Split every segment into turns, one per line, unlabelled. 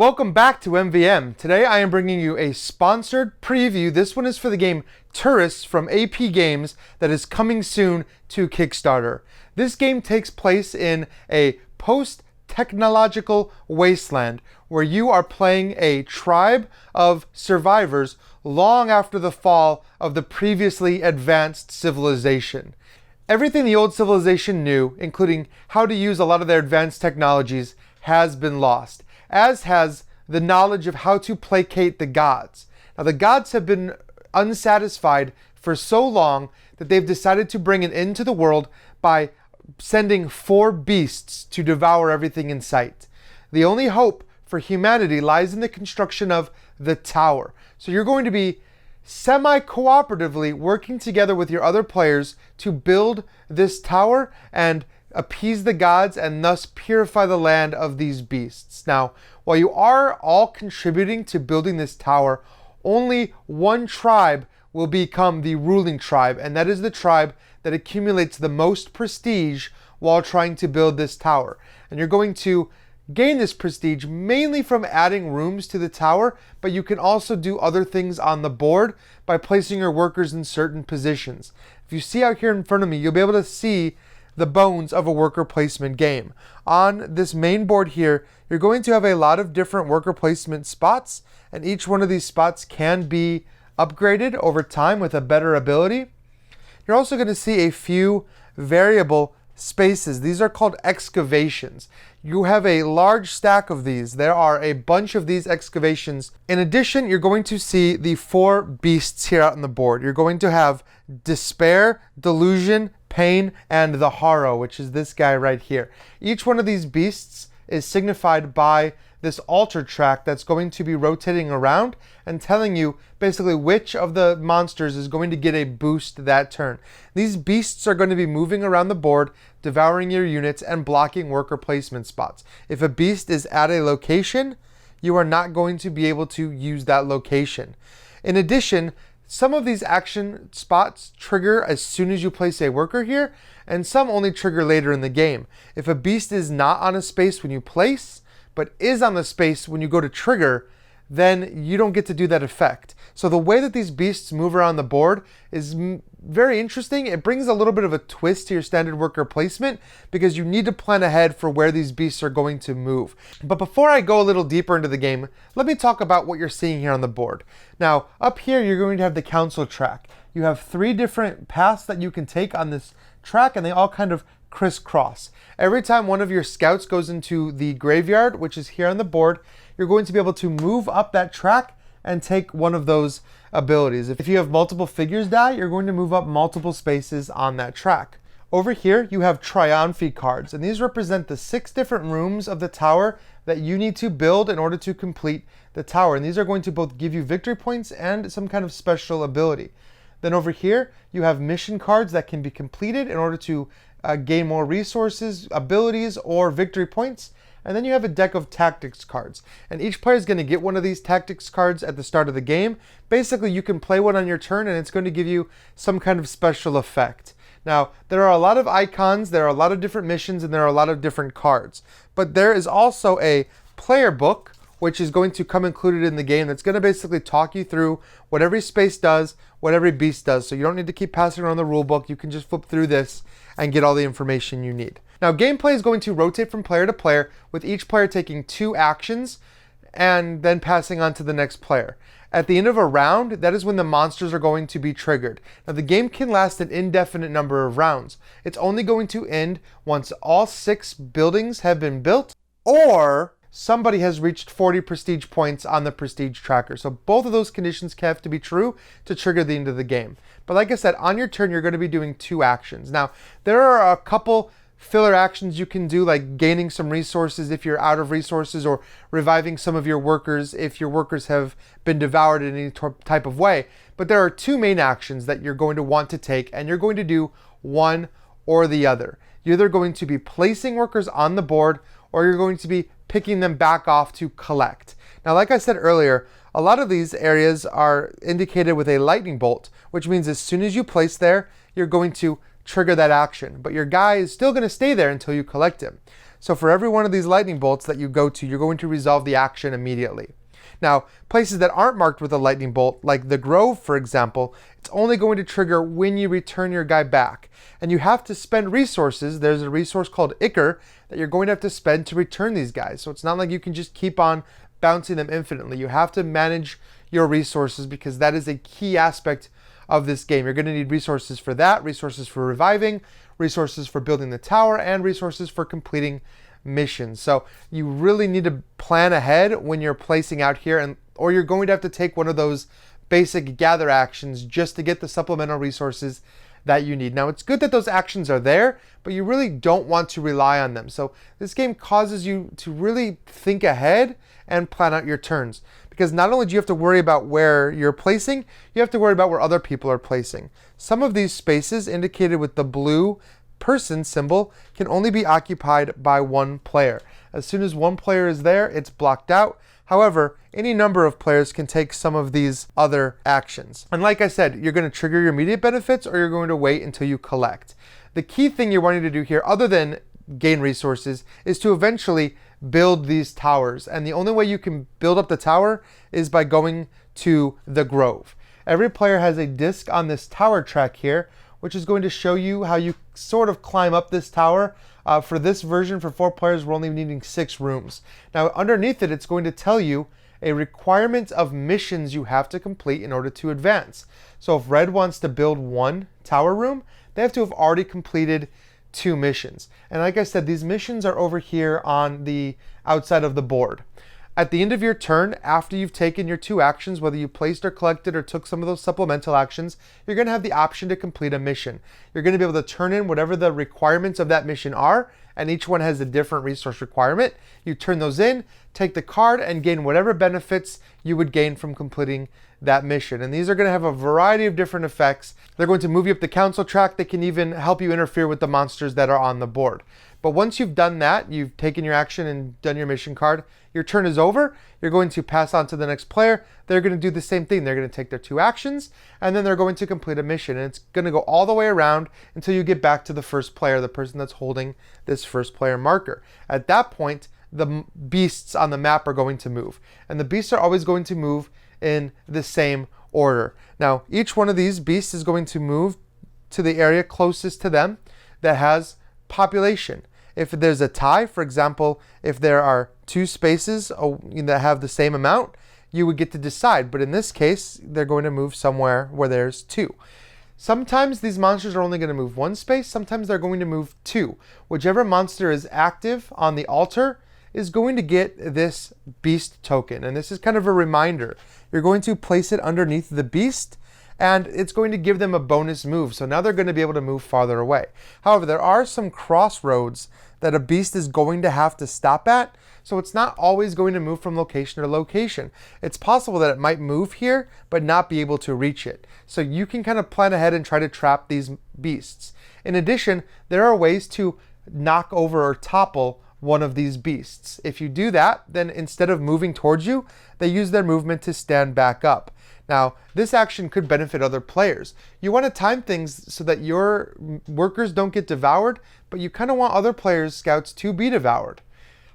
Welcome back to MVM. Today I am bringing you a sponsored preview. This one is for the game Turris from AP Games that is coming soon to Kickstarter. This game takes place in a post-technological wasteland where you are playing a tribe of survivors long after the fall of the previously advanced civilization. Everything the old civilization knew, including how to use a lot of their advanced technologies, has been lost, as has the knowledge of how to placate the gods. Now, the gods have been unsatisfied for so long that they've decided to bring an end to the world by sending 4 beasts to devour everything in sight. The only hope for humanity lies in the construction of the tower. So you're going to be semi-cooperatively working together with your other players to build this tower and appease the gods and thus purify the land of these beasts. Now, while you are all contributing to building this tower, only one tribe will become the ruling tribe, and that is the tribe that accumulates the most prestige while trying to build this tower. And you're going to gain this prestige mainly from adding rooms to the tower, but you can also do other things on the board by placing your workers in certain positions. If you see out here in front of me, you'll be able to see the bones of a worker placement game. On this main board here, you're going to have a lot of different worker placement spots, and each one of these spots can be upgraded over time with a better ability. You're also going to see a few variable spaces. These are called excavations. You have a large stack of these. There are a bunch of these excavations. In addition, you're going to see the 4 beasts here out on the board. You're going to have despair, delusion, pain, and the horror, which is this guy right here. Each one of these beasts is signified by this altar track that's going to be rotating around and telling you basically which of the monsters is going to get a boost that turn. These beasts are going to be moving around the board, devouring your units and blocking worker placement spots. If a beast is at a location, you are not going to be able to use that location. In addition, some of these action spots trigger as soon as you place a worker here, and some only trigger later in the game. If a beast is not on a space when you place, but is on the space when you go to trigger, then you don't get to do that effect. So the way that these beasts move around the board is very interesting. It brings a little bit of a twist to your standard worker placement because you need to plan ahead for where these beasts are going to move. But before I go a little deeper into the game, let me talk about what you're seeing here on the board. Now, up here, you're going to have the council track. You have 3 different paths that you can take on this track, and they all kind of crisscross. Every time one of your scouts goes into the graveyard, which is here on the board, you're going to be able to move up that track and take one of those abilities. If you have multiple figures die, you're going to move up multiple spaces on that track. Over here, you have triumphi cards, and these represent the 6 different rooms of the tower that you need to build in order to complete the tower. And these are going to both give you victory points and some kind of special ability. Then over here, you have mission cards that can be completed in order to gain more resources, abilities, or victory points. And then you have a deck of tactics cards. And each player is going to get one of these tactics cards at the start of the game. Basically, you can play one on your turn, and it's going to give you some kind of special effect. Now, there are a lot of icons, there are a lot of different missions, and there are a lot of different cards. But there is also a player book, which is going to come included in the game, that's going to basically talk you through what every space does, what every beast does. So you don't need to keep passing around the rule book. You can just flip through this and get all the information you need. Now, gameplay is going to rotate from player to player, with each player taking 2 actions and then passing on to the next player. At the end of a round, that is when the monsters are going to be triggered. Now, the game can last an indefinite number of rounds. It's only going to end once all 6 buildings have been built, or somebody has reached 40 prestige points on the prestige tracker. So both of those conditions have to be true to trigger the end of the game. But like I said, on your turn, you're going to be doing 2 actions. Now, there are a couple filler actions you can do, like gaining some resources if you're out of resources, or reviving some of your workers if your workers have been devoured in any type of way. But there are 2 main actions that you're going to want to take, and you're going to do one or the other. You're either going to be placing workers on the board, or you're going to be picking them back off to collect. Now, like I said earlier, a lot of these areas are indicated with a lightning bolt, which means as soon as you place there, you're going to trigger that action. But your guy is still going to stay there until you collect him. So for every one of these lightning bolts that you go to, you're going to resolve the action immediately. Now, places that aren't marked with a lightning bolt, like the Grove, for example, it's only going to trigger when you return your guy back. And you have to spend resources. There's a resource called Ichor that you're going to have to spend to return these guys. So it's not like you can just keep on bouncing them infinitely. You have to manage your resources because that is a key aspect of this game. You're going to need resources for that, resources for reviving, resources for building the tower, and resources for completing missions. So you really need to plan ahead when you're placing out here, or you're going to have to take one of those basic gather actions just to get the supplemental resources that you need. Now, it's good that those actions are there, but you really don't want to rely on them. So this game causes you to really think ahead and plan out your turns, because not only do you have to worry about where you're placing, you have to worry about where other people are placing. Some of these spaces indicated with the blue person symbol can only be occupied by one player. As soon as one player is there, it's blocked out. However, any number of players can take some of these other actions. And like I said, you're going to trigger your immediate benefits, or you're going to wait until you collect. The key thing you're wanting to do here, other than gain resources, is to eventually build these towers. And the only way you can build up the tower is by going to the Grove. Every player has a disc on this tower track here, which is going to show you how you sort of climb up this tower. For this version, for 4 players, we're only needing 6 rooms. Now, underneath it, it's going to tell you a requirement of missions you have to complete in order to advance. So if Red wants to build 1 tower room, they have to have already completed 2 missions. And like I said, these missions are over here on the outside of the board. At the end of your turn, after you've taken your 2 actions, whether you placed or collected or took some of those supplemental actions, you're going to have the option to complete a mission. You're going to be able to turn in whatever the requirements of that mission are, and each one has a different resource requirement. You turn those in, take the card, and gain whatever benefits you would gain from completing that mission. And these are going to have a variety of different effects. They're going to move you up the council track. They can even help you interfere with the monsters that are on the board. But once you've done that, you've taken your action and done your mission card, your turn is over. You're going to pass on to the next player. They're going to do the same thing. They're going to take their 2 actions, and then they're going to complete a mission. And it's going to go all the way around until you get back to the first player, the person that's holding this first player marker. At that point, the beasts on the map are going to move. And the beasts are always going to move in the same order. Now, each one of these beasts is going to move to the area closest to them that has population. If there's a tie, for example, if there are 2 spaces that have the same amount, you would get to decide. But in this case, they're going to move somewhere where there's 2. Sometimes these monsters are only going to move 1 space. Sometimes they're going to move 2. Whichever monster is active on the altar is going to get this beast token. And this is kind of a reminder. You're going to place it underneath the beast, and it's going to give them a bonus move. So now they're going to be able to move farther away. However, there are some crossroads that a beast is going to have to stop at. So it's not always going to move from location to location. It's possible that it might move here, but not be able to reach it. So you can kind of plan ahead and try to trap these beasts. In addition, there are ways to knock over or topple one of these beasts. If you do that, then instead of moving towards you, they use their movement to stand back up. Now, this action could benefit other players. You want to time things so that your workers don't get devoured, but you kind of want other players' scouts to be devoured.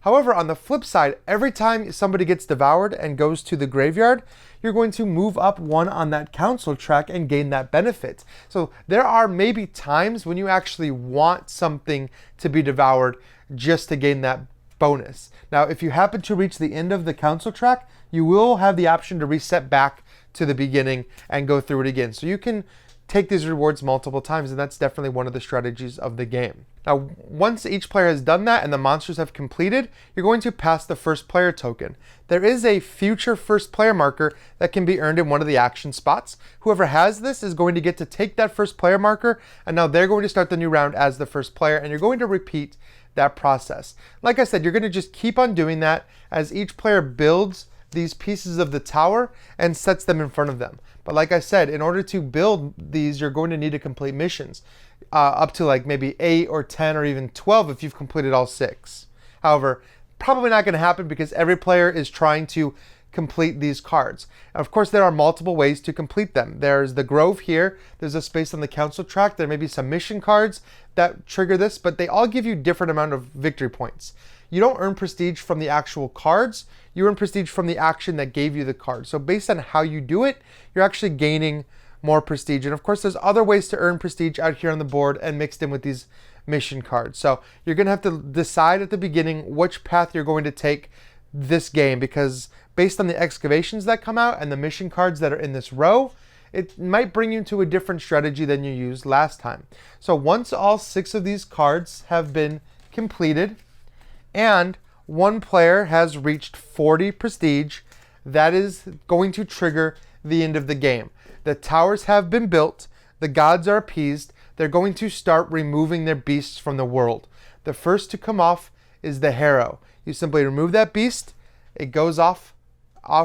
However, on the flip side, every time somebody gets devoured and goes to the graveyard, you're going to move up 1 on that council track and gain that benefit. So there are maybe times when you actually want something to be devoured just to gain that bonus. Now, if you happen to reach the end of the council track, you will have the option to reset back to the beginning and go through it again. So you can take these rewards multiple times, and that's definitely one of the strategies of the game. Now, once each player has done that and the monsters have completed, you're going to pass the first player token. There is a future first player marker that can be earned in one of the action spots. Whoever has this is going to get to take that first player marker, and now they're going to start the new round as the first player, and you're going to repeat that process. Like I said, you're going to just keep on doing that as each player builds these pieces of the tower and sets them in front of them. But like I said, in order to build these, you're going to need to complete missions up to like maybe 8 or 10 or even 12 if you've completed all 6. However, probably not going to happen because every player is trying to complete these cards. Of course, there are multiple ways to complete them. There's the Grove here. There's a space on the council track. There may be some mission cards that trigger this, but they all give you different amount of victory points. You don't earn prestige from the actual cards. You earn prestige from the action that gave you the card. So based on how you do it, you're actually gaining more prestige. And of course, there's other ways to earn prestige out here on the board and mixed in with these mission cards. So you're going to have to decide at the beginning which path you're going to take this game, because based on the excavations that come out and the mission cards that are in this row, it might bring you to a different strategy than you used last time. So once all 6 of these cards have been completed and one player has reached 40 prestige, that is going to trigger the end of the game. The towers have been built, the gods are appeased, they're going to start removing their beasts from the world. The first to come off is the Harrow. You simply remove that beast, it goes off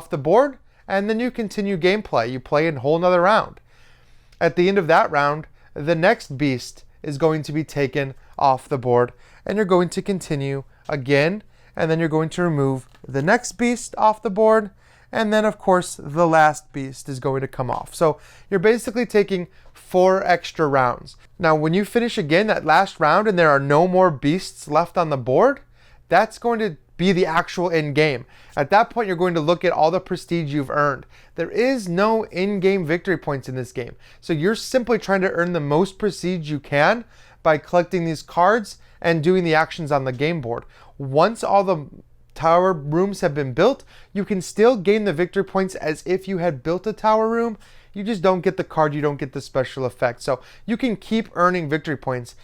the board, and then you continue gameplay. You play a whole nother round. At the end of that round, the next beast is going to be taken off the board, and you're going to continue again, and then you're going to remove the next beast off the board, and then of course the last beast is going to come off. So you're basically taking 4 extra rounds. Now when you finish again that last round and there are no more beasts left on the board, that's going to be the actual end game. At that point, you're going to look at all the prestige you've earned. There is no in-game victory points in this game. So you're simply trying to earn the most prestige you can by collecting these cards and doing the actions on the game board. Once all the tower rooms have been built, you can still gain the victory points as if you had built a tower room. You just don't get the card, you don't get the special effect. So you can keep earning victory points.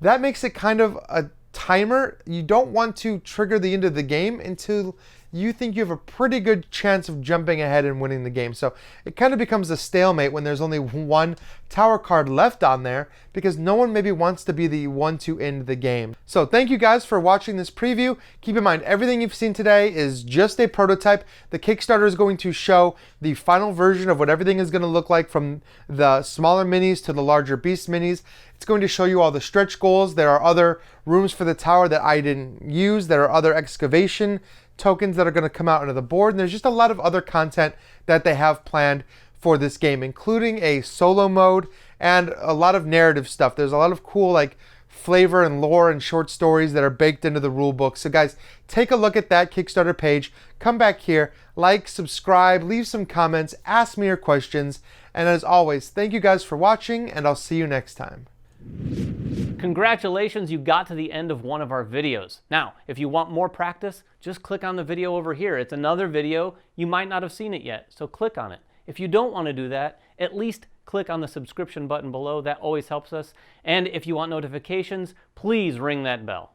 That makes it kind of a timer. You don't want to trigger the end of the game until you think you have a pretty good chance of jumping ahead and winning the game. So it kind of becomes a stalemate when there's only one tower card left on there, because no one maybe wants to be the one to end the game. So thank you guys for watching this preview. Keep in mind, everything you've seen today is just a prototype. The Kickstarter is going to show the final version of what everything is going to look like, from the smaller minis to the larger beast minis. It's going to show you all the stretch goals. There are other rooms for the tower that I didn't use. There are other excavation tokens that are going to come out onto the board. And there's just a lot of other content that they have planned for this game, including a solo mode and a lot of narrative stuff. There's a lot of cool like flavor and lore and short stories that are baked into the rule book. So guys, take a look at that Kickstarter page. Come back here, like, subscribe, leave some comments, ask me your questions. And as always, thank you guys for watching, and I'll see you next time.
Congratulations, you got to the end of one of our videos. Now, if you want more practice, just click on the video over here. It's another video. You might not have seen it yet, so click on it. If you don't want to do that, at least click on the subscription button below. That always helps us. And if you want notifications, please ring that bell.